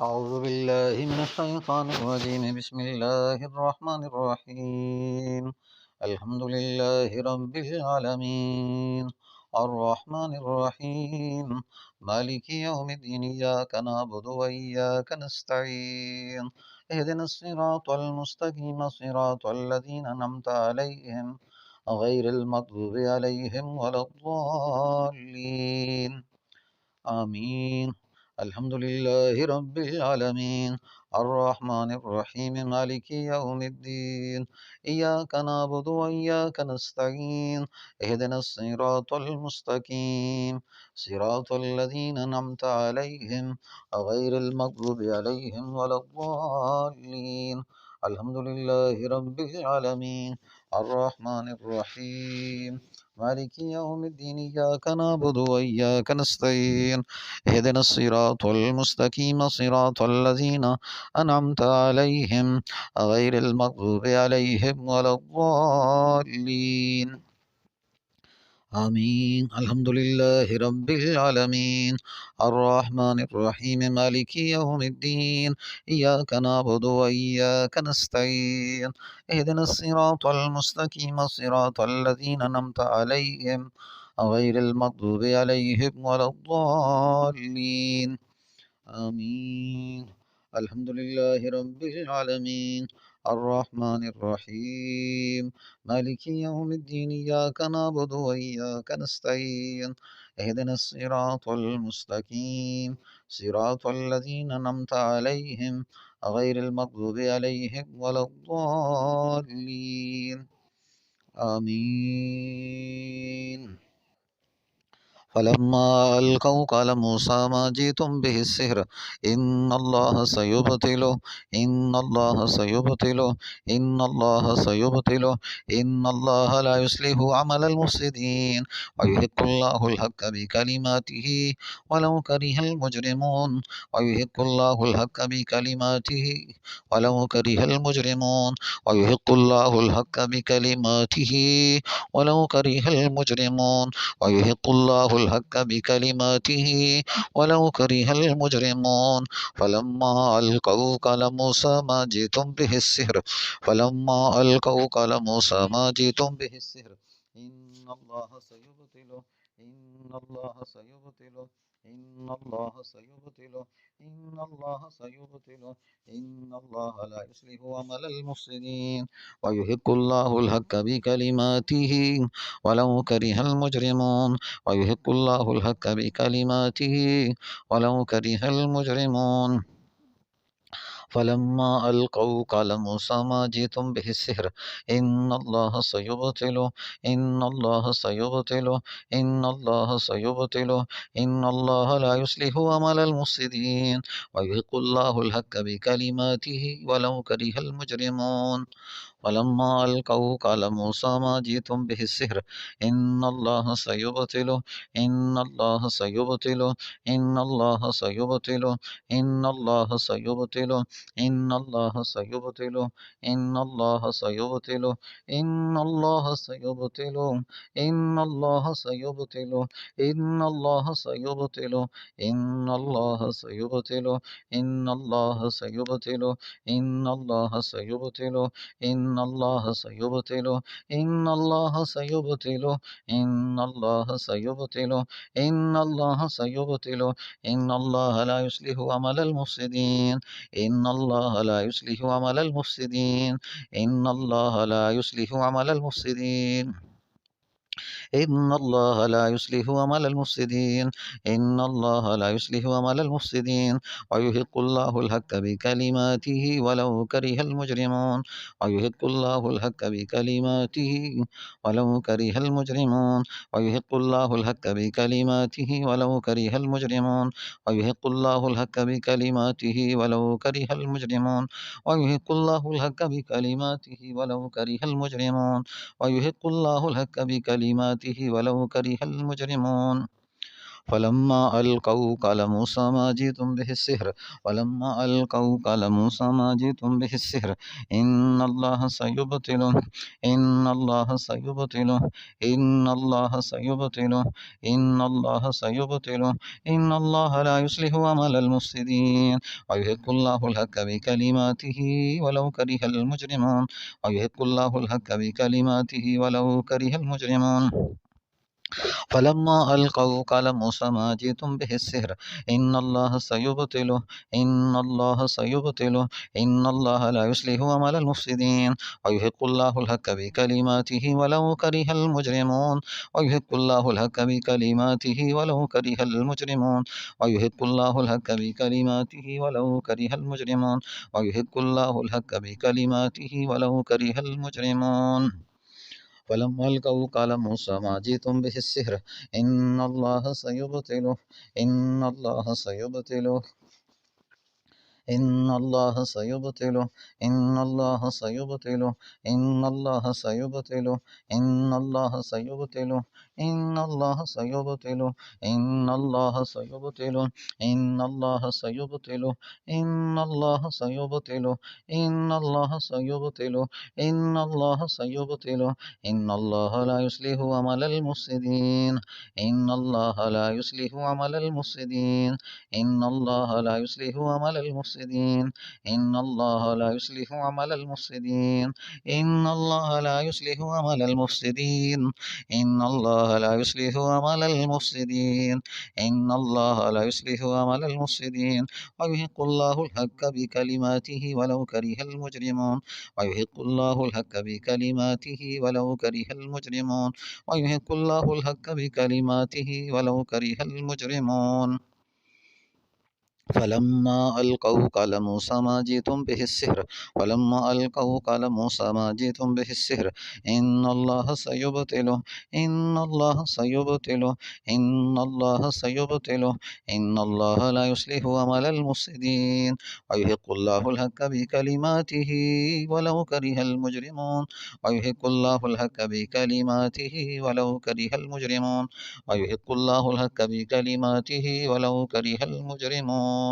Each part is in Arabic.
أعوذ بالله من الشيطان الرجيم بسم الله الرحمن الرحيم الحمد لله رب العالمين الرحمن الرحيم مالك يوم الدين إياك نعبد وإياك نستعين اهدنا الصراط المستقيم صراط الذين أنعمت عليهم غير المغضوب عليهم ولا الضالين آمين الحمد لله رب العالمين الرحمن الرحيم مالك يوم الدين إياك نعبد وإياك نستعين اهدنا الصراط المستقيم صراط الذين أنعمت عليهم غير المغضوب عليهم ولا الضالين الحمد لله رب العالمين الرحمن الرحيم مالك يوم الدين إياك نعبد وإياك نستعين اهدنا الصراط المستقيم صراط الذين أنعمت عليهم غير المغضوب عليهم ولا الضالين آمين الحمد لله رب العالمين الرحمن الرحيم مالك يوم الدين إياك نعبد وإياك نستعين اهدنا الصراط المستقيم صراط الذين أنعمت عليهم غير المغضوب عليهم ولا الضالين آمين الحمد لله رب العالمين الرحمن الرحيم مالك يوم الدين إياك نعبد وإياك نستعين اهدنا الصراط المستقيم صراط الذين أنعمت عليهم غير المغضوب عليهم ولا الضالين آمين فلما ألقوا قال موسى ما جئتم به السحر إن الله سيبطله إن الله سيبطله إن الله سيبطله إن الله لا يصلح عمل المفسدين ويحق الله الحق بكلماته ولو كره المجرمون ويحق الله الحق بكلماته ولو كره المجرمون ويحق الله الحق بكلماته ولو كره المجرمون ويحق الله الحق بكلماته ولو كره المجرمون فلما ألقوا قال موسى ما جئتم به السحر فلما ألقوا قال موسى ما جئتم به السحر إن الله سيبطله إن الله سيبطله إن الله سيبطله إن الله سيبطله إن الله لا يصلح عمل المفسدين ويحق الله الحق بكلماته ولو كره المجرمون ويحق الله الحق بكلماته ولو كره المجرمون فلما ألقوا قال موسى ما جئتم به السحر إن الله سيبطله إن الله سيبطله إن الله سيبطله إن الله لا يصلح عمل المفسدين ويحق الله الحق بكلماته ولو كره المجرمون فلما ألقوا قال موسى ما جئتم به السحر إن الله سيبطله إن الله سيبطله إن الله سيبطله إن الله سيبطله إن الله سيبطله إن الله سيبطله إن الله سيبطله إن الله سيبطله إن الله سيبطله إن الله سيبطله إن الله سيبطله إن الله سيبطله إن الله سيبطله إن الله سيبطله إن الله سيبطله إن الله سيبطله إن الله لا يصلح عمل المفسدين إن الله لا يصلح عمل المفسدين إن الله لا يصلح عمل المفسدين إن الله لا يصلح عمل المفسدين إن الله لا يصلح عمل المفسدين ويحق الله الحق بكلماته ولو كره المجرمون ويحق الله الحق بكلماته ولو كره المجرمون ويحق الله الحق بكلماته ولو كره المجرمون ويحق الله الحق بكلماته ولو كره المجرمون ويحق الله الحق بكلماته ولو كره المجرمون ويحق الله الحق بكلماته ولو كره المجرمون فلما ألقوا قال موسى ما جئتم به السحر فلما ألقوا قال موسى ما جئتم به السحر إن الله سيبطله إن الله سيبطله إن الله سيبطله إن الله سيبطله إن الله لا يصلح عمل المفسدين ويحق الله الحق بكلماته ولو كره المجرمون ويحق الله الحق بكلماته ولو كره المجرمون فلما ألقوا قال موسى ما جئتم به السحر إن الله سيبطله إن الله سيبطله إن الله لا يصلح عمل المفسدين ويحق الله الحق بكلماته ولو كره المجرمون ويحق الله الحق بكلماته ولو كره المجرمون ويحق الله الحق بكلماته ولو كره المجرمون ويحق الله الحق بكلماته ولو كره المجرمون فلما ألقوا قال موسى ما جئتم به السحر إن الله سيبطله إن الله سيبطله إن الله سيبطله إن الله سيبطله إن الله سيبطله إن الله سيبطله إن الله سيبطله إن الله سيبطله إن الله سيبطله إن الله سيبطله إن الله سيبطله إن الله سيبطله إن الله لا يصلح عمل المفسدين إن الله لا يصلح عمل المفسدين إن الله لا يصلح عمل المفسدين إن الله لا يصلح عمل المفسدين إن الله لا يصلح عمل المفسدين إن الله لا يصلح عمل المفسدين إن الله لا يصلح عمل المفسدين ويحق الله الحق بكلماته ولو كره المجرمون ويحق الله الحق بكلماته ولو كره المجرمون ويحق الله الحق بكلماته ولو كره المجرمون فلما ألقوا قال موسى ما جئتم به السحر فلما ألقوا قال موسى ما جئتم به السحر إن الله سيبطله إن الله سيبطله إن الله سيبطله إن الله لا يصلح عمل المفسدين ويحق الله الحق بكلماته ولو كره المجرمون ويحق الله الحق بكلماته ولو كره المجرمون ويحق الله الحق بكلماته ولو كره المجرمون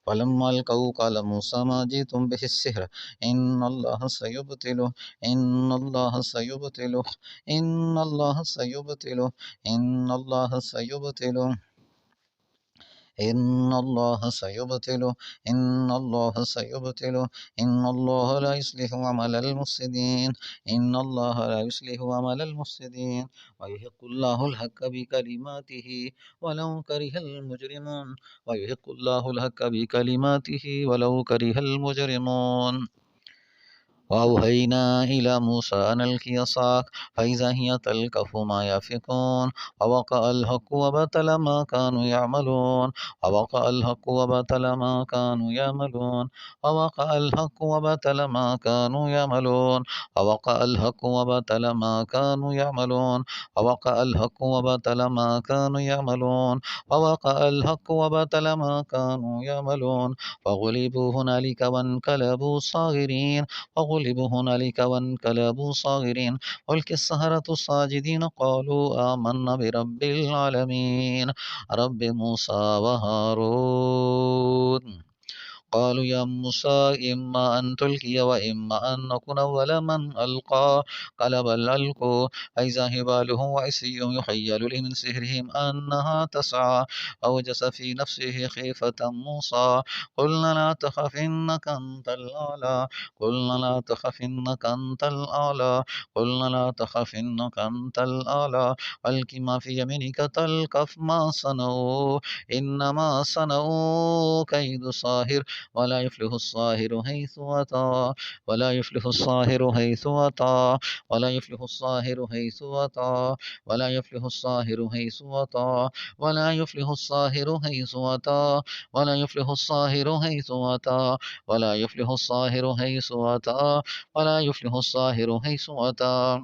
فلما ألقوا قال موسى ما جئتم به السحر إن الله سيبطله إن الله سيبطله إن الله سيبطله إن الله سيبطله إن الله سيبطله إن الله سيبطله إن الله لا يصلح عمل المفسدين إن الله لا يصلح عمل المفسدين ويحق الله الحق بكلماته ولو كره المجرمون ويحق الله الحق بكلماته ولو كره المجرمون وأوهينا إلى موسى أن ألقي عصاك فإذا هي تلقف ما يأفكون ووقع الحق وبطل ما كانوا يعملون ووقع الحق وبطل ما كانوا يعملون ووقع الحق وبطل ما كانوا يعملون ووقع الحق وبطل ما كانوا يعملون ووقع الحق وبطل ما كانوا يعملون ووقع الحق وبطل ما كانوا يعملون فغلبوا هنالك وانقلبوا صاغرين فغلبوا هنالك وانقلبوا صاغرين ألقي السحرة ساجدين قالوا آمنا برب العالمين رب موسى وهارون قالوا يا موسى إما أن تلقي وإما أن نكون أول من ألقى قال بل ألقوا فإذا هبالهم وعصيهم يخيل لي من سحرهم أنها تسعى أوجس في نفسه خيفة موسى قلنا لا تخف إنك أنت الأعلى قلنا لا تخف إنك أنت الأعلى قلنا لا تخف إنك أنت الأعلى ألق ما في يمينك تلقف ما صنعوا إنما صنعوا كيد صاهر ولا يفلح الصاهر حيث أتى ولا يفلح الصاهر حيث أتى ولا يفلح الصاهر حيث أتى ولا يفلح الصاهر حيث أتى ولا يفلح الصاهر حيث أتى ولا يفلح الصاهر حيث أتى ولا يفلح الصاهر حيث أتى ولا يفلح الصاهر حيث أتى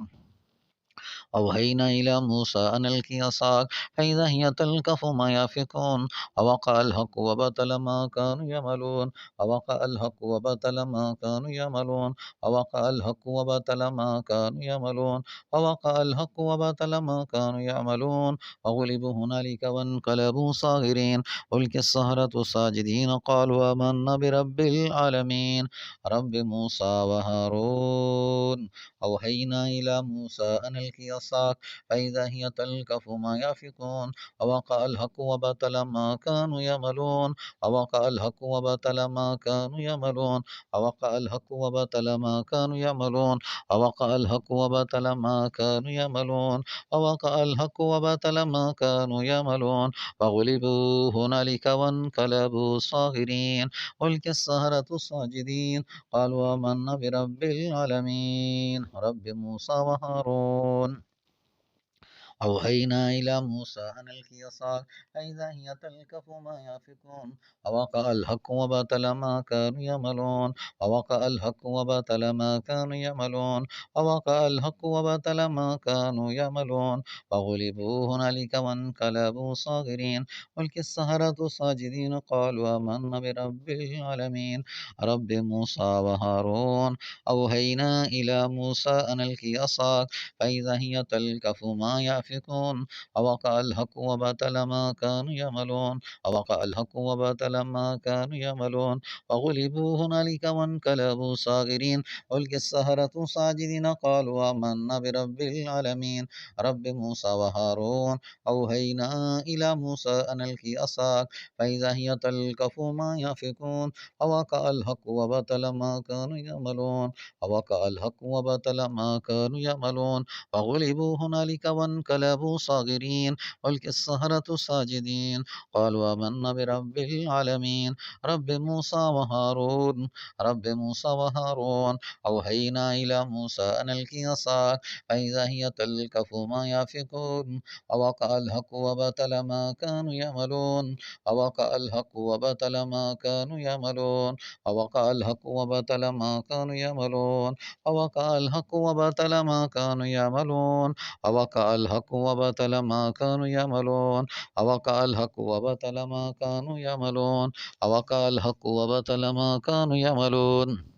أوحينا إلى موسى أن ألق عصاك فإذا هي تلقف ما يأفكون ووقع الحق وبطل ما كانوا يعملون ووقع الحق وبطل ما كانوا يعملون ووقع الحق وبطل ما كانوا يعملون ووقع الحق وبطل ما كانوا يعملون وغلبوا هنالك وانقلبوا صاغرين ألقي السحرة ساجدين قالوا آمنا برب العالمين رب موسى وهارون أوحينا إلى موسى أن ألق عصاك فإذا هي تلقف ما يأفكون ووقع الحق وبطل ما كانوا يعملون ووقع الحق وبطل ما كانوا يعملون ووقع الحق وبطل ما كانوا يعملون ووقع الحق وبطل ما كانوا يعملون ووقع الحق وبطل ما كانوا يعملون فغلبوا هنالك وانقلبوا صاغرين ألقي السحرة ساجدين قالوا آمنا برب العالمين رب موسى وهارون أوحينا إلى موسى أن ألق عصاك فإذا هي تلقف ما يأفكون ووقع الحق وبطل ما كانوا يعملون ووقع الحق وبطل ما كانوا يعملون ووقع الحق وبطل ما كانوا يعملون فغلبوا هنالك وانقلبوا صاغرين ألقي السحرة ساجدين قالوا آمنا برب العالمين رب موسى وهارون أوحينا إلى موسى أن ألق عصاك فإذا هي تلقف ما يأفكون ووقع الحق وبطل ما كانوا يعملون ووقع الحق وبطل ما كانوا يعملون وغلبوا هنالك وانقلبوا صاغرين ألقي السحرة ساجدين قالوا آمنا برب العالمين رب موسى وهارون أوحينا إلى موسى أن ألق عصاك فإذا هي تلقف ما يأفكون ووقع الحق وبطل ما كانوا يعملون ووقع الحق وبطل ما كانوا يعملون فغلبوا هنالك وانقلبوا صاغرين ألقي السحرة ساجدين قالوا آمنا برب العالمين رب موسى وهارون رب موسى وهارون أوحينا إلى موسى أن ألقي عصاك فإذا هي تلقف ما يأفكون ووقع الحق وبطل ما كانوا يعملون ووقع الحق وبطل ما كانوا يعملون ووقع الحق وبطل ما كانوا يعملون ووقع الحق وبطل ما كانوا يعملون ووقع الحق وبطل ما كانوا يعملون ووقع الحق وبطل ما كانوا يعملون ووقع الحق وبطل ما كانوا يعملون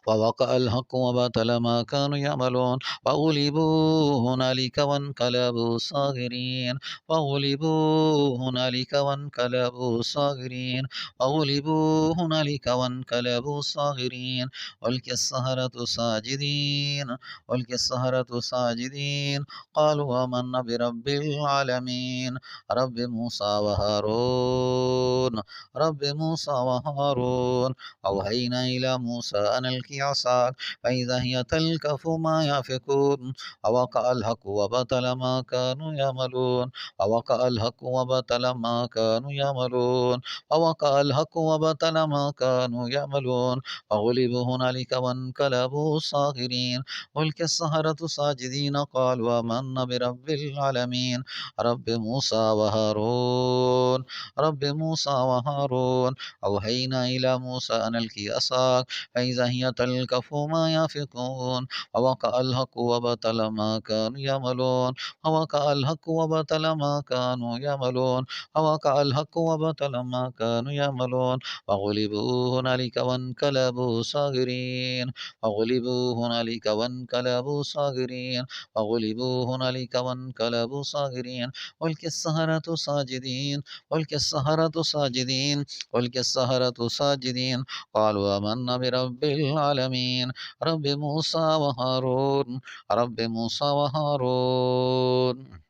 ووقع الحق وبطل ما كانوا يعملون فغلبوا هنالك وانقلبوا صاغرين فغلبوا هنالك وانقلبوا صاغرين فغلبوا هنالك وانقلبوا صاغرين ألقي السحرة ساجدين ألقي السحرة ساجدين قالوا آمنا برب العالمين رب موسى وهارون رب موسى وهارون أوحينا إلى موسى أن ألقي عصاك فإذا هي تلقف ما يأفكون ووقع الحق وبطل ما كانوا يعملون ووقع الحق وبطل ما كانوا يعملون ووقع الحق وبطل ما كانوا يعملون فغلبوا هنالك وانقلبوا صاغرين ألقي السحرة ساجدين قالوا آمنا برب العالمين رب موسى وهارون رب موسى وهارون أوحينا إلى موسى أن ألقي عصاك فإذا هي تلقف ما يأفكون ووقع الحق وبطل ما كانوا يعملون ووقع الحق وبطل ما كانوا يعملون ووقع الحق وبطل ما كانوا يعملون وغلبوا هنالك وانقلبوا صاغرين وغلبوا هنالك وانقلبوا صاغرين وغلبوا هنالك وانقلبوا صاغرين ألقي السحرة ساجدين ألقي السحرة ساجدين ألقي السحرة ساجدين قالوا آمنا برب العالمين رب موسى وهارون رب موسى وهارون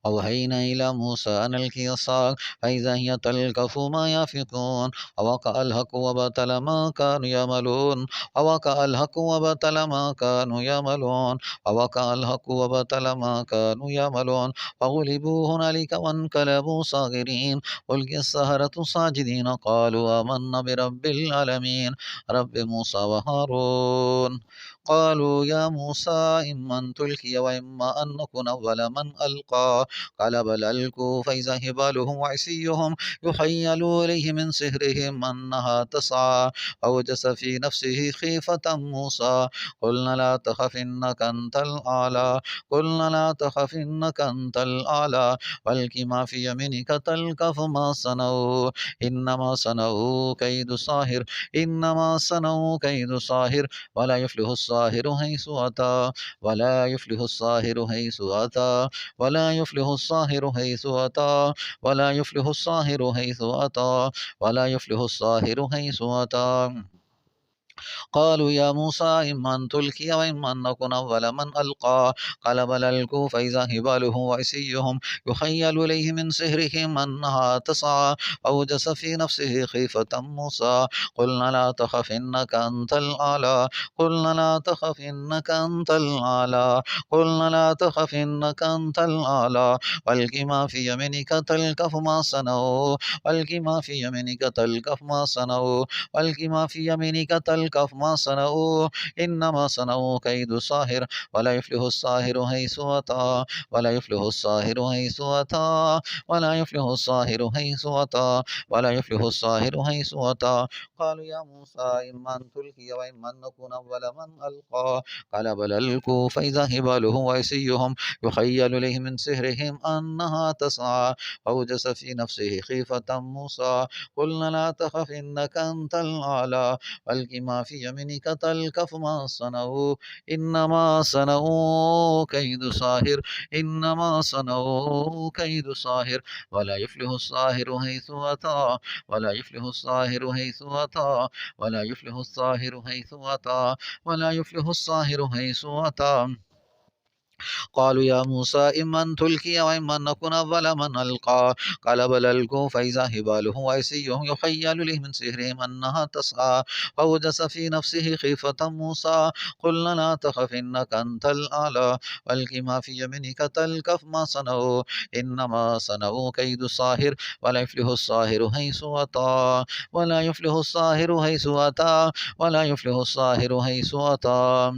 أوحينا إلى موسى أن ألقي عصاك فإذا هي تلقف ما يأفكون ووقع الحق وبطل ما كانوا يعملون ووقع الحق وبطل ما كانوا يعملون ووقع الحق وبطل ما كانوا يعملون فغلبوا هنالك وانقلبوا صاغرين ألقي السحرة ساجدين قالوا آمنا برب العالمين رب موسى وهارون قالوا يا موسى إما أن تلقي وإما أن نكون أول من ألقى قال بل ألقوا فإذا هبالهم وعصيهم يخيل إليه من سحرهم أنها تسعى أوجس في نفسه خيفة موسى قلنا لا تخف إنك أنت الأعلى قلنا لا تخف إنك أنت الأعلى والق ما في يمينك تلقف ما صنعوا إنما صنعوا كيد ساحر إنما صنعوا كيد ساحر ولا يفلح الساحر حيث أتى ولا يفلح الساحر حيث أتى ولا يفلح الساحر حيث أتى ولا يفلح الساحر حيث أتى ولا يفلح الساحر حيث أتى قالوا يا موسى إما أن تلقي وإما أن نكون أول من ألقى قال بل ألقوا فإذا هبالهم وعصيهم يخيل إليه من سحرهم أنها تسعى أوجس في نفسه خيفة موسى قلنا لا تخف إنك أنت الأعلى قلنا لا تخف إنك أنت الأعلى قلنا لا تخف إنك أنت الأعلى والق ما في يمينك تلقف ما صنعوا والق ما في يمينك تلقف ما صنعوا والق ما في يمينك تلقف ما صنعوا إنما صنعوا كيد ساحر ولا يفلح الساحر حيث أتى ولا يفلح الساحر حيث أتى ولا يفلح الساحر حيث أتى ولا يفلح الساحر حيث أتى قالوا يا موسى إما أن تلقي وإما أن نكون أول من ألقى قال بل ألقوا فإذا هبالهم وعصيهم يخيل إليه من سحرهم أنها تسعى أوجس في نفسه خيفة موسى قلنا لا تخف إنك أنت الأعلى والق ما في يمينك تلقف ما صنعوا إنما صنعوا كيد ساحر إنما صنعوا كيد ساحر ولا يفلح الساحر حيث أتى ولا يفلح الساحر حيث أتى ولا يفلح الساحر حيث أتى ولا يفلح الساحر حيث أتى قالوا يا موسى إما أن تلقي وإما أن نكون أول من ألقى قال بل ألقوا فإذا هبالهم وعصيهم يخيل إليه من سحرهم أنها تسعى فأوجس في نفسه خيفة موسى قلنا لا تخف إنك أنت الأعلى والق ما في يمينك تلقف ما صنعوا إنما صنعوا كيد ساحر ولا يفلح الساحر حيث أتى ولا يفلح الساحر حيث أتى ولا يفلح الساحر حيث أتى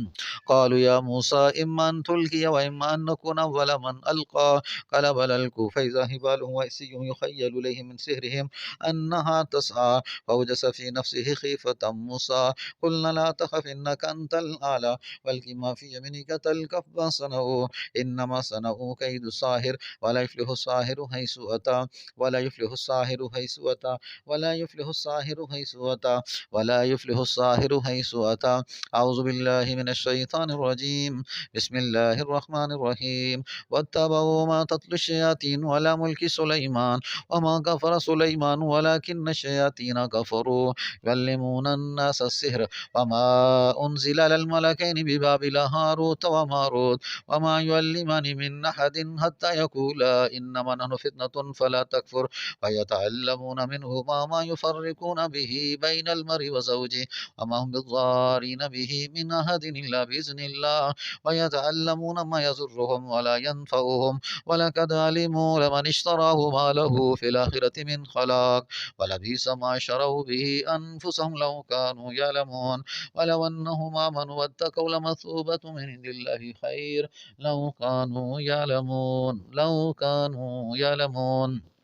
قالوا يا موسى إما أن تلقي وإما أن نكون أول من ألقى قال بل ألقوا فإذا هبالهم وعصيهم يخيل إليه من سحرهم أنها تسعى فأوجس في نفسه خيفة موسى قلنا لا تخف إنك أنت الأعلى والق ما في يمينك تلقف ما صنعوا إنما صنعوا كيد ساحر ولا يفلح الساحر حيث أتى ولا يفلح الساحر حيث أتى ولا يفلح الساحر حيث أتى ولا يفلح الساحر حيث أتى أعوذ بالله من الشيطان الرجيم بسم الله الرحمن الرحيم واتبعوا ما تتلو الشياطين على ملك سليمان وما كفر سليمان ولكن الشياطين كفروا يعلمون الناس السحر وما أنزل على الملكين ببابل هاروت وماروت وما يعلمان من أحد حتى يقولا إنما نحن فتنة فلا تكفر فيتعلمون منهما ما يفرقون به بين المرء وزوجه وما هم بالضارين به من أحد إلا بإذن الله ويتعلمون ما يضرهم ولا ينفعهم ولقد علموا لمن اشتراه ما له في الآخرة من خلاق ولبئس ما شروا به أنفسهم لو كانوا يعلمون ولو أنهم آمنوا واتقوا لمثوبة من عند الله خير لو كانوا يعلمون لو كانوا يعلمون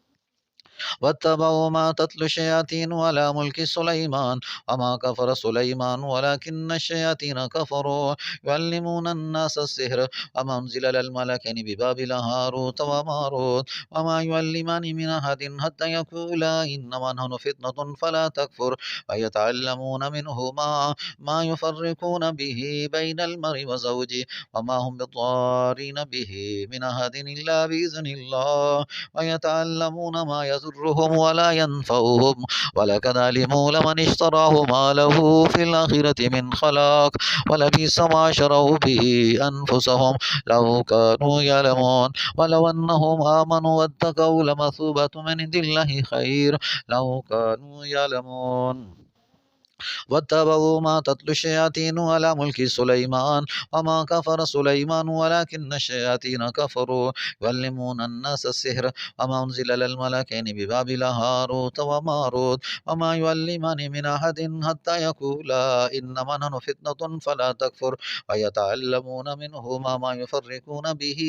واتبعوا ما تتلو الشياطين على ملك سليمان وما كفر سليمان ولكن الشياطين كفروا يعلمون الناس السحر وما أنزل على الملكين ببابل هاروت وماروت وما يعلمان من أحد حتى يقولا إنما نحن فتنة فلا تكفر فيتعلمون منهما ما يفرقون به بين المرء وزوجه وما هم بضارين به من أحد إلا بإذن الله ويتعلمون ما يضرهم ولا ينفعهم ولقد علموا لمن اشتراه ما له في الآخرة من خلاق ولبئس ما شروا به أنفسهم لو كانوا يعلمون ولو أنهم آمنوا واتقوا لمثوبة من عند الله خير لو كانوا يعلمون واتبعوا ما تتلو الشياطين على ملك سليمان وما كفر سليمان ولكن الشياطين كفروا يعلمون الناس السحر وما أنزل على الملكين ببابل هاروت وماروت وما يعلمان من أحد حتى يقولا إنما نحن فتنة فلا تكفر ويتعلمون منهما ما يفرقون به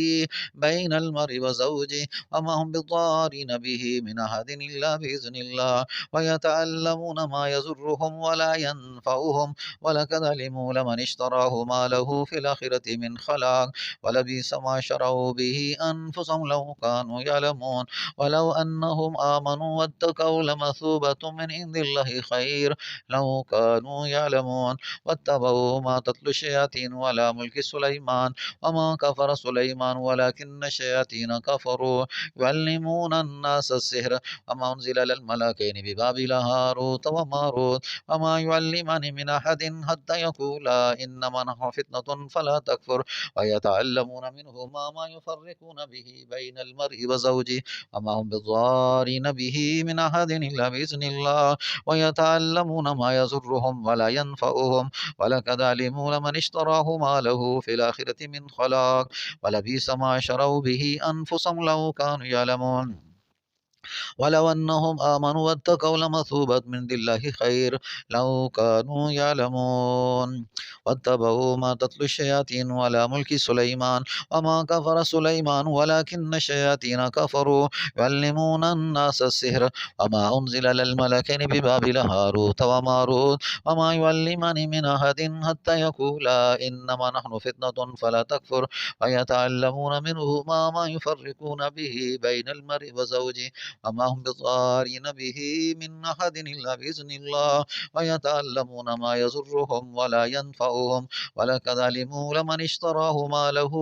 بين المرء وزوجه وما هم بضارين به من أحد إلا بإذن الله ويتعلمون ما يضرهم ولا ينفعهم ولقد علموا لمن اشتراه ما له في الآخرة من خلاق ولبئس ما شروا به أنفسهم لو كانوا يعلمون ولو أنهم آمنوا واتقوا لمثوبة من عند الله خير لو كانوا يعلمون واتبعوا ما تتلو الشياطين على ملك سليمان وما كفر سليمان ولكن الشياطين كفروا يعلمون الناس السحر وما أنزل على الملكين ببابل هاروت وماروت وما يعلمان من أحد حتى يقولا إنما نحن فتنة فلا تكفر ويتعلمون منهما ما يفرقون به بين المرء وزوجه وما هم بضارين به من أحد إلا بإذن الله ويتعلمون ما يضرهم ولا ينفعهم ولقد علموا لمن اشتراه ما له في الآخرة من خلاق ولبئس ما شروا به أنفسهم لو كانوا يعلمون ولو أنهم آمنوا واتقوا لمثوبة من الله خير لو كانوا يعلمون واتبعوا ما تتلو الشياطين على ملك سليمان وما كفر سليمان ولكن الشياطين كفروا يعلمون الناس السحر وما أنزل على الملكين ببابل هاروت وماروت وما يعلمان من أحد حتى يقولا إنما نحن فتنة فلا تكفر ويتعلمون منهما ما يفرقون به بين المرء وزوجه وما هم بضارين به من أحد إلا بإذن الله ويتعلمون ما يضرهم ولا ينفعهم ولقد علموا لمن اشتراه ما له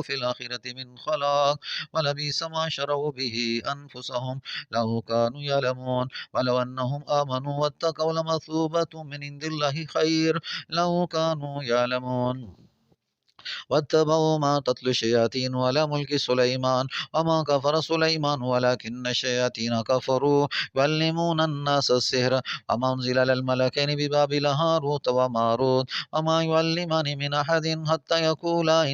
في الآخرة من خلاق ولبئس ما شروا به أنفسهم لو كانوا يعلمون ولو أنهم آمنوا واتقوا لمثوبة من عند الله خير لو كانوا يعلمون واتبعوا ما تتلو الشياطين على ملك سليمان وما كفر سليمان ولكن الشياطين كفروا يعلمون الناس السحر وما أنزل على الملكين ببابل هاروت وماروت وما يعلمان من أحد حتى يقولا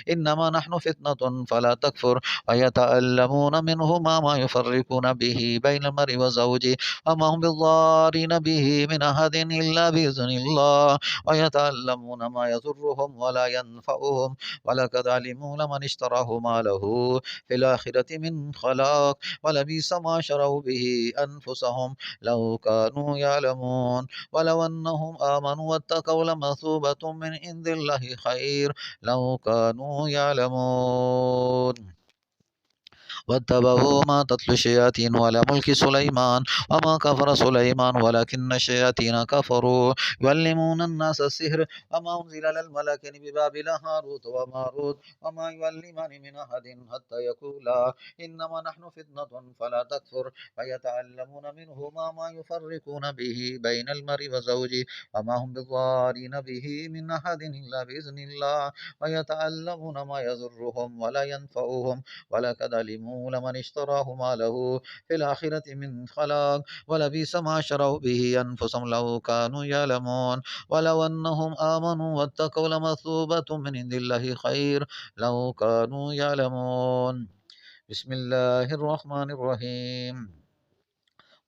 إنما نحن فتنة فلا تكفر ويتعلمون منهما ما يفرقون به بين المرء وزوجه وما هم بالضارين به من أحد إلا بإذن الله ويتعلمون ما يضرهم ولا ينفعهم ولقد علموا لمن اشتراه ما له في الآخرة من خلاق ولبئس ما شروا به أنفسهم لو كانوا يعلمون ولو أنهم آمنوا واتقوا لمثوبة من عند الله خير لو كانوا يعلمون واتبعوا ما تتلو الشياطين على ملك سليمان وما كفر سليمان ولكن الشياطين كفروا يعلمون الناس السحر وما أنزل على الملكين ببابل هاروت وماروت وما يعلمان من أحد حتى يقولا إنما نحن فتنة فلا تكفر فيتعلمون منهما ما يفرقون به بين المرء وزوجه وما هم بضارين به من أحد إلا بإذن الله ويتعلمون ما يضرهم ولا ينفعهم ولقد علموا لمن اشتراه ما له في الآخرة من خلاق ولبئس ما شروا به أنفسهم لو كانوا يعلمون ولو أنهم آمنوا واتقوا لمثوبة من عند الله خير لو كانوا يعلمون بسم الله الرحمن الرحيم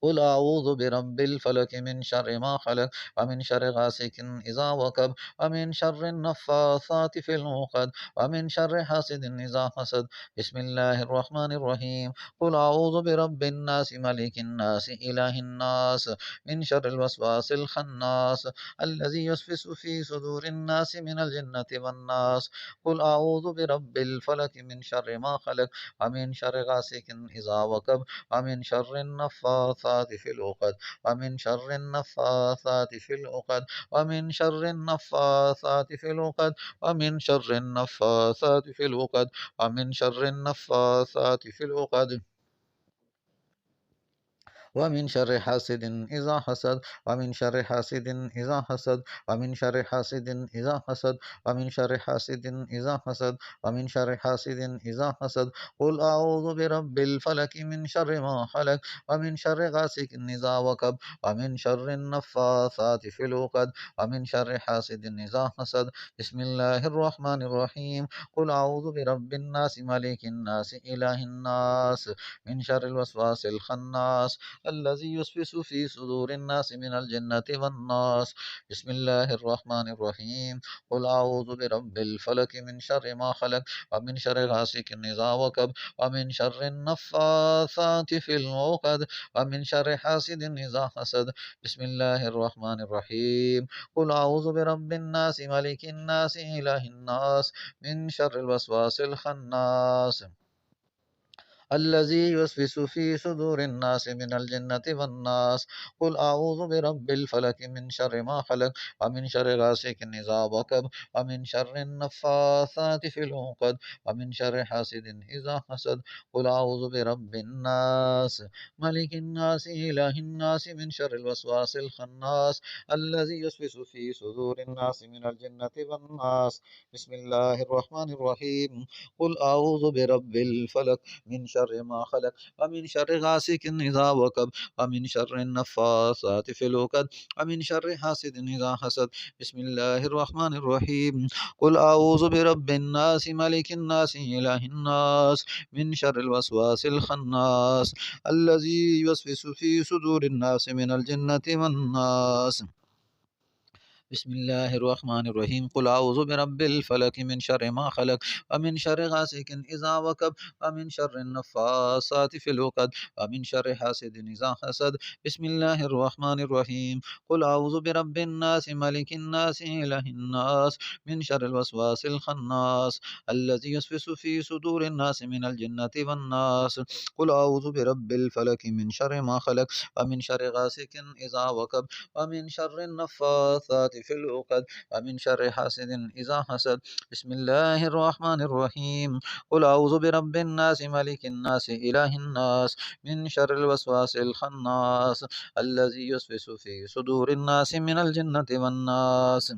قل أعوذ برب الفلك من شر ما خلق ومن شر غاسق إذا وقب ومن شر النفاثات في العقد ومن شر حاسد إذا حسد بسم الله الرحمن الرحيم قل أعوذ برب الناس ملك الناس إله الناس من شر الوسواس الخناس الذي يوسوس في صدور الناس من الجنة والناس قل أعوذ برب الفلك من شر ما خلق ومن شر غاسق إذا وقب ومن شر النفاثات في العقد ومن شر النفاثات في العقد ومن شر النفاثات في العقد ومن شر النفاثات في العقد ومن شر النفاثات في العقد ومن شر حاسد إذا حسد ومن شر حاسد إذا حسد ومن شر حاسد إذا حسد ومن شر حاسد إذا حسد ومن شر حاسد إذا حسد قل أعوذ برب الفلك من شر ما خلق ومن شر غاسق إذا وقب ومن شر النفاثات في العقد ومن شر حاسد إذا حسد بسم الله الرحمن الرحيم قل أعوذ برب الناس ملك الناس إله الناس من شر الوسواس الخناس الذي يوسوس في صدور الناس من الجنة والناس بسم الله الرحمن الرحيم قل أعوذ برب الفلك من شر ما خلق ومن شر غاسق إذا وقب ومن شر النفاثات في العقد ومن شر حاسد إذا حسد بسم الله الرحمن الرحيم قل أعوذ برب الناس ملك الناس إله الناس من شر الوسواس الخناس الذي يوسوس في صدور الناس من الجنة والناس قل أعوذ برب الفلك من شر ما خلق ومن شر غاسق إذا وقب ومن شر النفاثات في العقد ومن شر حاسد إذا حسد قل أعوذ برب الناس ملك الناس إله الناس من شر الوسواس الخناس الذي يوسوس في صدور الناس من الجنة والناس بسم الله الرحمن الرحيم قل أعوذ برب الفلك من شر ما خلق ومن شر غاسق إذا وقب ومن شر النفاثات في العقد ومن شر حاسد إذا حسد بسم الله الرحمن الرحيم قل أعوذ برب الناس ملك الناس إله الناس من شر الوسواس الخناس الذي يوسوس في صدور الناس من الجنة والناس بسم الله الرحمن الرحيم قل أعوذ برب الفلك من شر ما خلق ومن شر غاسق إذا وقب ومن شر النفاثات في العقد ومن شر حاسد إذا حسد بسم الله الرحمن الرحيم قل أعوذ برب الناس ملك الناس إله الناس من شر الوسواس الخناس الذي يوسوس في صدور الناس من الجنة والناس قل أعوذ برب الفلك من شر ما خلق ومن شر غاسق إذا وقب ومن شر النفاثات في العقد ومن شر حاسد إذا حسد بسم الله الرحمن الرحيم قل أعوذ برب الناس ملك الناس إله الناس من شر الوسواس الخناس الذي يوسوس في صدور الناس من الجنة والناس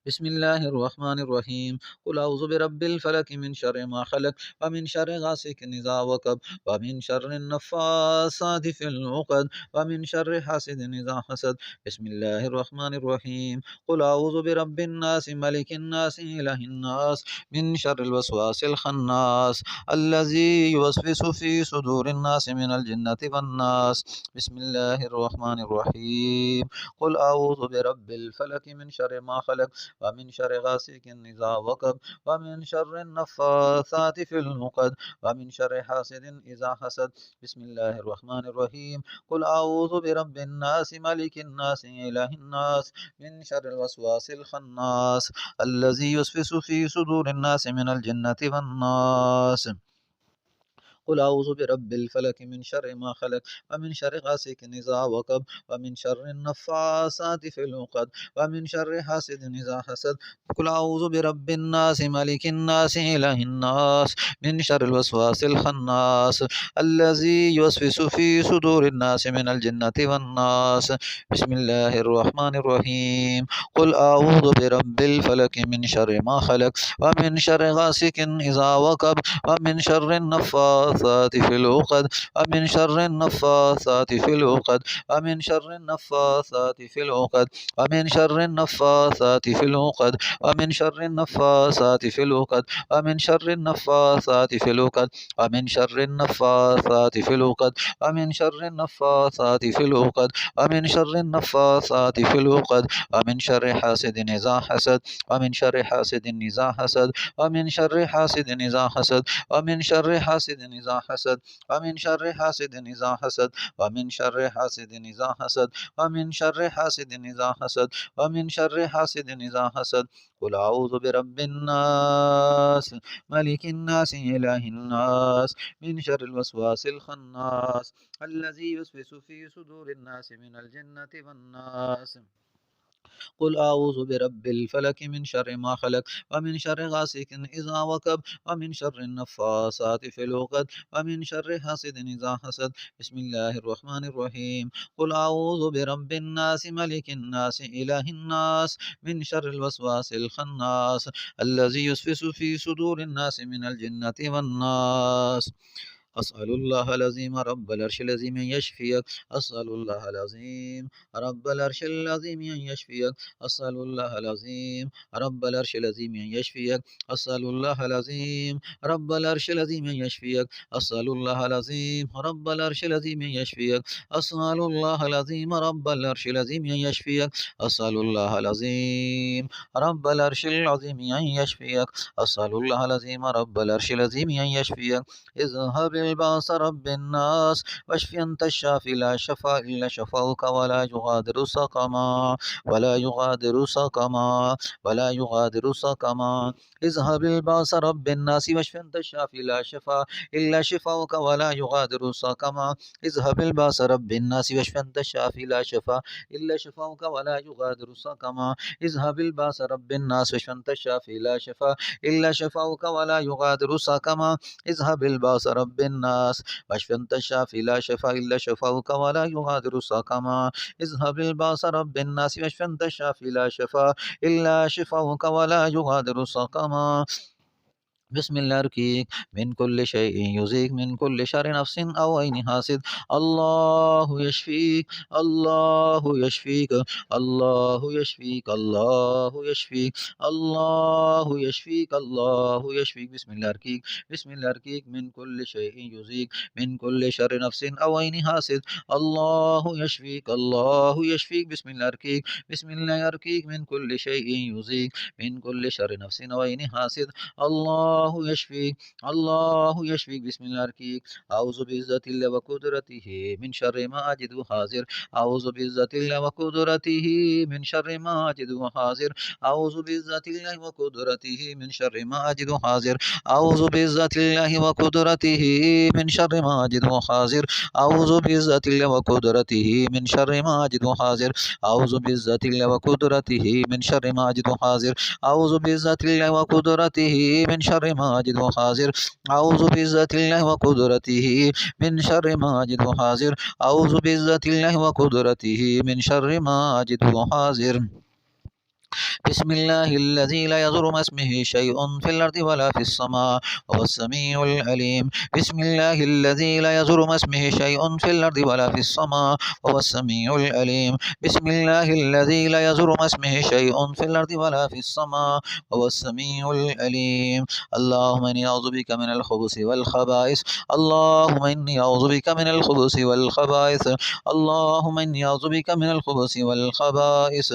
بسم الله الرحمن الرحيم قل أعوذ برب الفلك من شر ما خلق ومن شر غاسق إذا وقب ومن شر النفاثات في العقد ومن شر حاسد إذا حسد بسم الله الرحمن الرحيم قل أعوذ برب الناس ملك الناس إله الناس من شر الوسواس الخناس الذي يوسوس في صدور الناس من الجنة والناس بسم الله الرحمن الرحيم قل أعوذ برب الفلك من شر ما خلق ومن شر غاسق إذا وقب ومن شر النفاثات في العقد ومن شر حاسد إذا حسد بسم الله الرحمن الرحيم قل أعوذ برب الناس ملك الناس إله الناس من شر الوسواس الخناس الذي يوسوس في صدور الناس من الجنة والناس قل أعوذ برب الفلك من شر ما خلق ومن شر غاسق إذا وقب ومن شر النفاثات في العقد ومن شر حاسد إذا حسد قل أعوذ برب الناس ملك الناس إله الناس من شر الوسواس الخناس الذي يوسوس في صدور الناس من الجنة والناس بسم الله الرحمن الرحيم قل أعوذ برب الفلك من شر ما خلق ومن شر غاسق إذا وقب ومن شر النفاثات في العقد ومن شر النفاثات في العقد ومن شر النفاثات في العقد ومن شر النفاثات في العقد ومن شر النفاثات في العقد ومن شر النفاثات في العقد ومن شر النفاثات في العقد ومن شر النفاثات في العقد ومن شر النفاثات في العقد ومن شر حاسد إذا حسد ومن شر حاسد إذا حسد ومن شر حاسد إذا حسد ومن شر حاسد إذا حسد ومن شر حاسد إذا حسد ومن شر حاسد إذا حسد ومن شر حاسد إذا حسد ومن شر حاسد إذا حسد قل أعوذ برب الناس ملك الناس إله الناس من شر الوسواس الخناس الذي يوسوس في صدور الناس من الجنة والناس قل أعوذ برب الفلك من شر ما خلق ومن شر غاسق إذا وقب ومن شر النفاثات في العقد ومن شر حاسد إذا حسد. بسم الله الرحمن الرحيم. قل أعوذ برب الناس ملك الناس إله الناس من شر الوسواس الخناس الذي يوسوس في صدور الناس من الجنة والناس. أسأل الله العظيم رب العرش العظيم أن يشفيك. أسأل الله العظيم رب العرش العظيم أن يشفيك. أسأل الله العظيم رب العرش العظيم أن يشفيك. أسأل الله العظيم رب العرش العظيم أن يشفيك. أسأل الله العظيم رب العرش العظيم أن يشفيك. أسأل الله العظيم رب العرش العظيم أن يشفيك. أسأل الله العظيم رب العرش العظيم أن يشفيك. أسأل الله العظيم رب العرش العظيم أن يشفيك. اذهب الباس رب الناس واشف أنت الشافي لا شفاء إلا شفاؤك ولا يغادر سقما ولا يغادر سقما ولا يغادر سقما. اذهب الباس رب الناس واشف أنت الشافي لا شفاء إلا شفاؤك ولا يغادر سقما. اذهب الباس رب الناس واشف أنت الشافي لا شفاء إلا شفاؤك ولا يغادر سقما. اذهب الباس رب الناس واشف أنت الشافي لا شفاء إلا شفاؤك ولا يغادر سقما. اذهب الباس رب الناس واشف أنت الشافي لا شفاء إلا شفاؤك ولا يغادر سقما. اذهب الباس رب الناس واشف أنت الشافي لا شفاء إلا شفاؤك ولا يغادر سقما. بسم الله ركيك من كل شيء يزيك من كل شر نفس أو عين حاسد. الله يشفيك الله يشفيك الله يشفيك الله يشفيك الله يشفيك الله يشفيك. بسم الله ركيك بسم الله ركيك من كل شيء يزيك من كل شر نفس أو عين حاسد. الله يشفيك الله يشفيك. بسم الله ركيك بسم الله ركيك من كل شيء يزيك من كل شر نفس أو عين حاسد. الله يشفيك الله يشفيك. بسم الله الركيك. أعوذ بعزة الله وقدرته من شر ما أجد حاضر. أعوذ بعزة الله وقدرته من شر ما أجد حاضر. أعوذ بعزة الله وقدرته من شر ما أجد حاضر. أعوذ بعزة الله وقدرته من شر ما أجد حاضر. أعوذ بعزة الله وقدرته من شر ما أجد حاضر. أعوذ بعزة الله وقدرته من شر ما أجد حاضر. أعوذ بعزة الله وقدرته من شر ما أجد حاضر. أعوذ بعزة الله وقدرته من شر ما أجد حاضر. أعوذ بعزة الله وقدرته من شر ما أجد حاضر. بسم الله الذي لا يضر مع اسمه شيء في الأرض ولا في السماء وهو السميع العليم. بسم الله الذي لا يضر مع اسمه شيء في الأرض ولا في السماء وهو السميع العليم. بسم الله الذي لا يضر مع اسمه شيء في الأرض ولا في السماء وهو السميع العليم. اللهم إني أعوذ بك من الخبث والخبائث. اللهم إني أعوذ بك من الخبث والخبائث. اللهم إني أعوذ بك من الخبث والخبائث.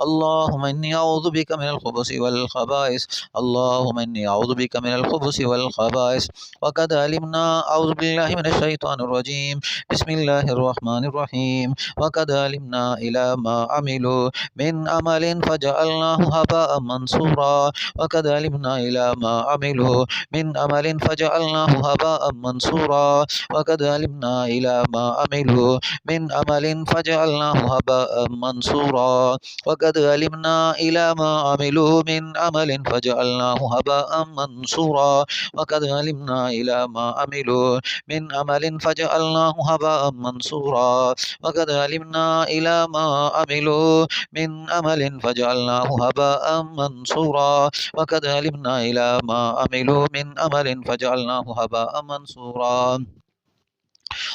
اللهم إني أعوذ بك من الخبث والخبائث. اللهم إني أعوذ بك من الخبث والخبائث. وقد علمنا أعوذ بالله من الشيطان الرجيم. بسم الله الرحمن الرحيم. وقد علمنا إلى ما عملوا من عمل فجعلناه هباء منصورا. وقد علمنا إلى ما عملوا من عمل فجعلناه هباء منصورا. وقد علمنا إلى ما عملوا من عمل فجعلناه هباء منصورا. وقد علمنا إلى ما عملوا من عمل فجعلناه هباء منصورا. وقد علمنا إلى ما عملوا من عمل فجعلناه هباء منصورا. وقد علمنا إلى ما عملوا من عمل فجعلناه هباء منصورا. وقد علمنا إلى ما عملوا من عمل فجعلناه هباء منصورا.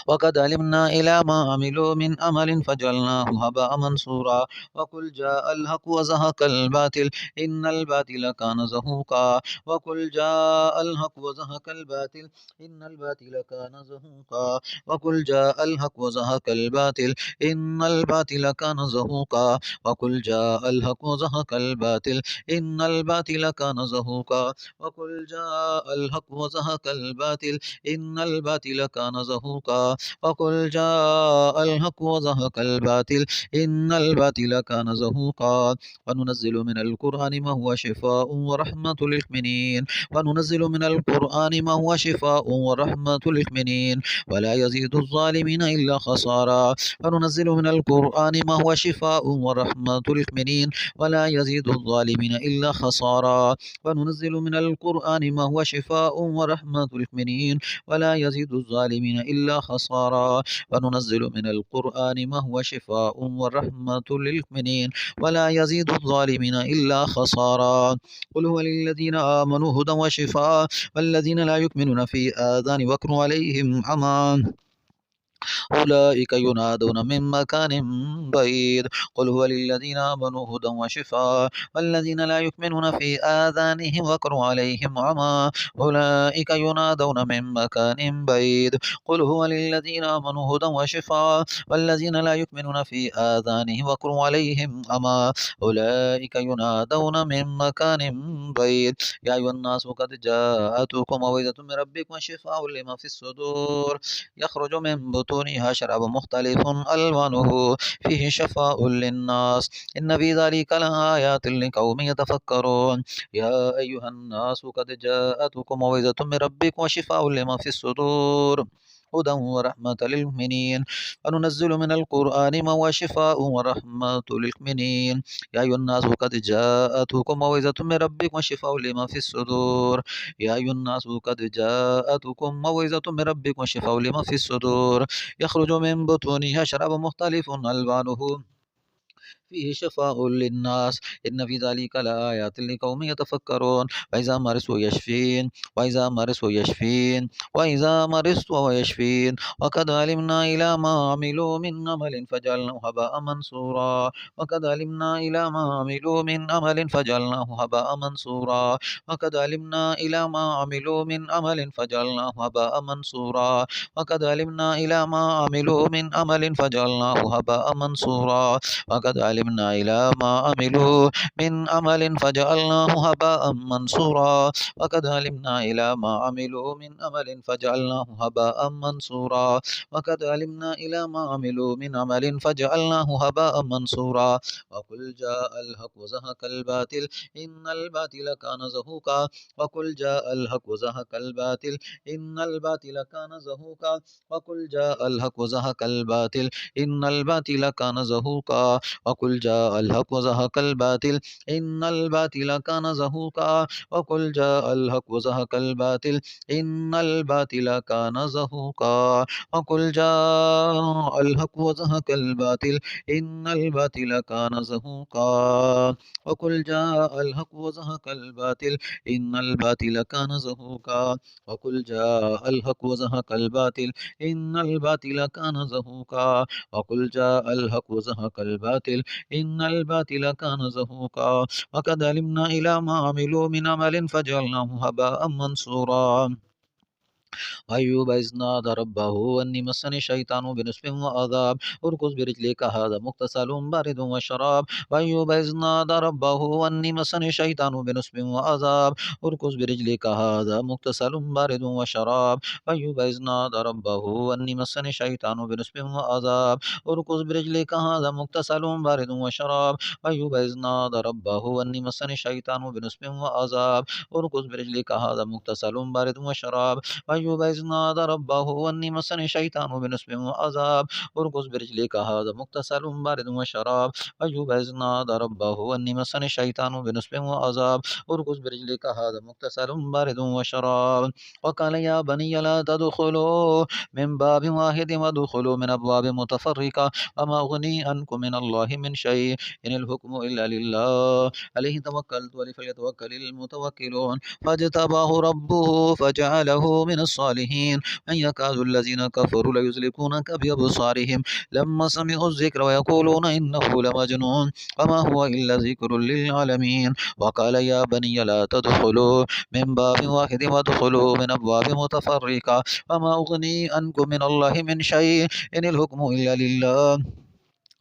وقد علمنا إلى ما عملوا من عمل فجعلناه هباء منصورا. وقل جاء الحق وزهق الباطل إن الباطل كان زهوقا. وقل جاء الحق وزهق الباطل إن الباطل كان زهوقا. وقل جاء الحق وزهق الباطل إن الباطل كان زهوقا. وقل جاء الحق وزهق الباطل إن الباطل كان زهوقا. وقل جاء الحق وزهق الباطل إن الباطل كان زهوقا. زهوقا وقل جاء الحق وزهق الباطل إن الباطل كان زهوقا وننزل من القرآن ما هو شفاء ورحمة للمؤمنين وننزل من القرآن ما هو شفاء ورحمة للمؤمنين ولا يزيد الظالمين إلا خسارا وننزل من القرآن ما هو شفاء ورحمة للمؤمنين ولا يزيد الظالمين إلا خسارا وننزل من القرآن ما هو شفاء ورحمة للمؤمنين ولا يزيد الظالمين إلا خسارا وننزل من القرآن ما هو شفاء ورحمة للمؤمنين ولا يزيد الظالمين إلا خسارا قل هو للذين آمنوا هدى وشفاء والذين لا يؤمنون في آذان وقر عليهم عمى أولئك ينادون من مكان بعيد قل هو للذين آمنوا هدى وشفاء والذين لا يؤمنون في آذانهم وقر عليهم عمى أولئك ينادون من مكان بعيد قل هو للذين آمنوا هدى وشفاء والذين لا يؤمنون في آذانهم وقر عليهم عمى أولئك ينادون من مكان بعيد يا أيها الناس قد جاءتكم موعظة من ربكم وشفاء لما في الصدور يخرج من بطونها شراب مختلف ألوانه فيه شفاء للناس إن في ذلك لآيات لقوم يتفكرون يا أيها الناس قد جاءتكم موعظة من ربكم وشفاء لما في الصدور هدى ورحمة للمؤمنين وننزل من القرآن ما هو شفاء ورحمة للمؤمنين يا أيها الناس قد جاءتكم موعظة من ربكم وشفاء لما في الصدور يا أيها الناس قد جاءتكم موعظة من ربكم وشفاء لما في الصدور يخرج من بطونها شراب مختلف ألوانه فيه شفاء للناس إن في ذلك لآيات لقوم يتفكرون وإذا مرضت يشفين وإذا مرضت يشفين وإذا مرضت ويشفين وقد علمنا إلى ما عملوا من عمل فجعلناه هباء منصورا وقد علمنا إلى ما عملوا من عمل فجعلناه هباء منصورا وقد علمنا إلى ما عملوا من عمل فجعلناه هباء منصورا وقد علمنا إلى ما عملوا من عمل فجعلناه هباء منصورا وقد علمنا إلى ما عملوا من عمل فجعلناه هباء منصورا وقد علمنا إلى ما عملوا من عمل فجعلناه هباء منصورا وقد علمنا إلى ما عملوا من عمل فجعلناه هباء منصورا وقل جاء الحق وزهق الباطل إن الباطل كان زهوقا وقل جاء الحق وزهق الباطل إن الباطل كان زهوقا وقل جاء الحق وزهق الباطل إن الباطل كان زهوقا وقل جاء الحق وزهق الباطل إن الباطل كان زهوقا وقل جاء الحق وزهق الباطل إن الباطل كان زهوقا وقل جاء الحق وزهق الباطل إن الباطل كان زهوقا وقل جاء الحق وزهق الباطل إن الباطل كان زهوقا وقل جاء الحق وزهق الباطل إن الباطل كان زهوقا وقل جاء الحق وزهق الباطل إن الباطل كان زهوقا وقد علمنا إلى ما عملوا من عمل فجعلناه هباء منصورا أيوب إذ نادى ربه أني مسني الشيطان بنصب وعذاب اركض برجلك هذا مغتسل بارد وشراب وأيوب إذ نادى ربه أني مسني الشيطان بنصب وعذاب اركض برجلك هذا مغتسل بارد وشراب وأيوب إذ نادى ربه أني مسني الشيطان بنصب وعذاب اركض برجلك هذا مغتسل بارد وشراب وأيوب إذ نادى ربه أني مسني الشيطان بنصب وعذاب اركض برجلك هذا مغتسل بارد وشراب وأيوب إذ نادى ربه أني مسني الشيطان بنصب وعذاب اركض برجلك هذا مغتسل بارد وشراب وأيوب إذ نادى ربه أني مسني الشيطان بنصب وعذاب اركض برجلك هذا مغتسل بارد وشراب وقال يا بني لا تدخلوا من باب واحد وادخلوا من أبواب متفرقة وما أغني عنكم من الله من شيء إن الحكم إلا لله عليه توكلت ولفليتوكل المتوكلون فاجتباه ربه فجعله من الصالحين أن يكاد الذين كفروا ليزلقونك بأبصارهم لما سمعوا الذكر ويقولون إنه لمجنون وما هو إلا ذكر للعالمين وقال يا بني لا تدخلوا من باب واحد وادخلوا من أبواب متفرقة وما أغني عنكم من الله من شيء إن الحكم إلا لله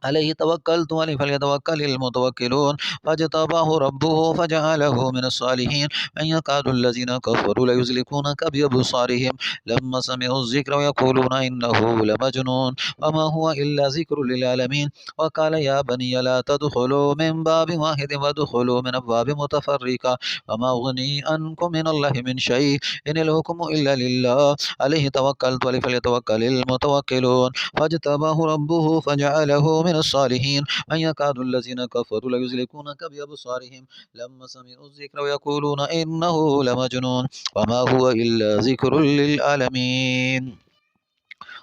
عليه توكلت عليه فليتوكل المتوكلون فاجتباه ربه فجعله من الصالحين أن يكاد الذين كفروا ليزلقونك بأبصارهم لما سمعوا الذكر ويقولون إنه لمجنون وما هو إلا ذكر للعالمين وقال يا بني لا تدخلوا من باب واحد وادخلوا من أبواب متفرقة وما أغني عنكم من الله من شيء إن الحكم إلا لله عليه توكلت عليه فليتوكل المتوكلون فاجتباه ربه فجعله من الصالحين أن يكاد الذين كفروا ليزلقونك بأبصارهم لما سمعوا الذكر ويقولون إنه لمجنون وما هو إلا ذكر للعالمين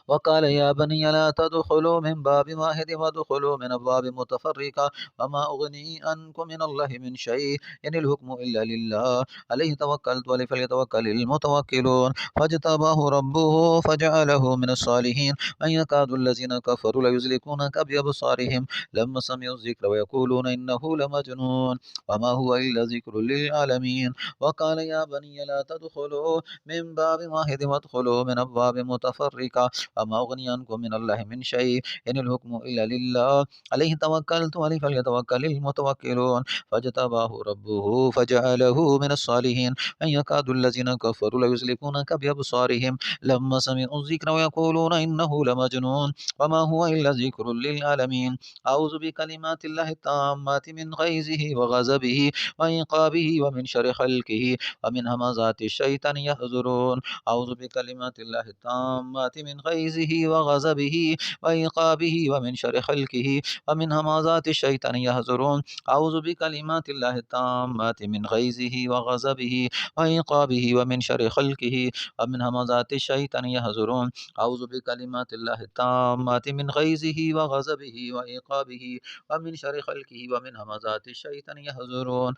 وقال يا بني لا تدخلوا من باب واحد وادخلوا من أبواب متفرقة وما أغني عنكم من الله من شيء إن الحكم إلا لله عليه توكلت عليه فليتوكل المتوكلون فاجتباه ربه فجعله من الصالحين أن يكاد الذين كفروا ليزلقونك بأبصارهم لما سمعوا الذكر ويقولون إنه لمجنون وما هو إلا ذكر للعالمين وقال يا بني لا تدخلوا من باب واحد وادخلوا من أبواب متفرقة وما أغني عنكم من الله من شيء إن الحكم إلا لله عليه توكلت عليه فليتوكل المتوكلون فاجتباه ربه فجعله من الصالحين أن يكاد الذين كفروا ليزلقونك بأبصارهم لما سمعوا الذكر ويقولون إنه لمجنون وما هو إلا ذكر للعالمين أعوذ بكلمات الله التامات من غيظه وغضبه وعقابه ومن شر خلقه ومن همزات الشيطان يحذرون أعوذ بكلمات الله التامات من غيظه وغضبه وعقابه ومن شر خلقه ومن همزات الشيطان يحذرون أعوذ بكلمات الله التامات من غيظه وغضبه وعقابه ومن شر خلقه ومن همزات الشيطان يحذرون أعوذ بكلمات الله التامات من غيظه وغضبه وعقابه ومن شر خلقه ومن همزات الشيطان يحذرون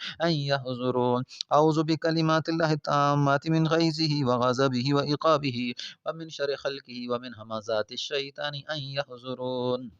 أعوذ بكلمات الله التامات من غيظه وغضبه وعقابه ومن شر خلقه ومن همزات الشيطان أن يحضرون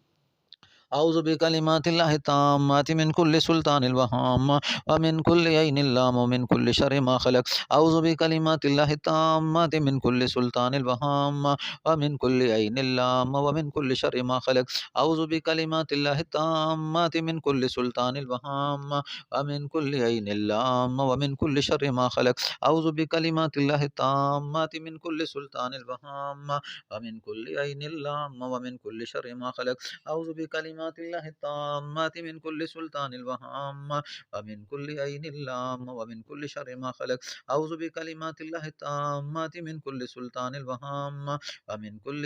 أعوذ بكلمات الله التامات من كل سلطان الوهام ومن كل عين اللام ومن كل شر ما خلق أعوذ بكلمات الله التامات من كل سلطان الوهام ومن كل عين اللام ومن كل شر ما خلق أعوذ بكلمات الله التامات من كل سلطان الوهام ومن كل عين اللام ومن كل شر ما خلق أعوذ بكلمات الله التامات من كل سلطان الوهام ومن كل عين اللام ومن كل شر ما خلق أعوذ بكلمات الله التامات من كل سلطان الوهام ومن كل عين اللام ومن كل شر ما خلق أعوذ بكلمات الله التامات من كل سلطان الوهام ومن كل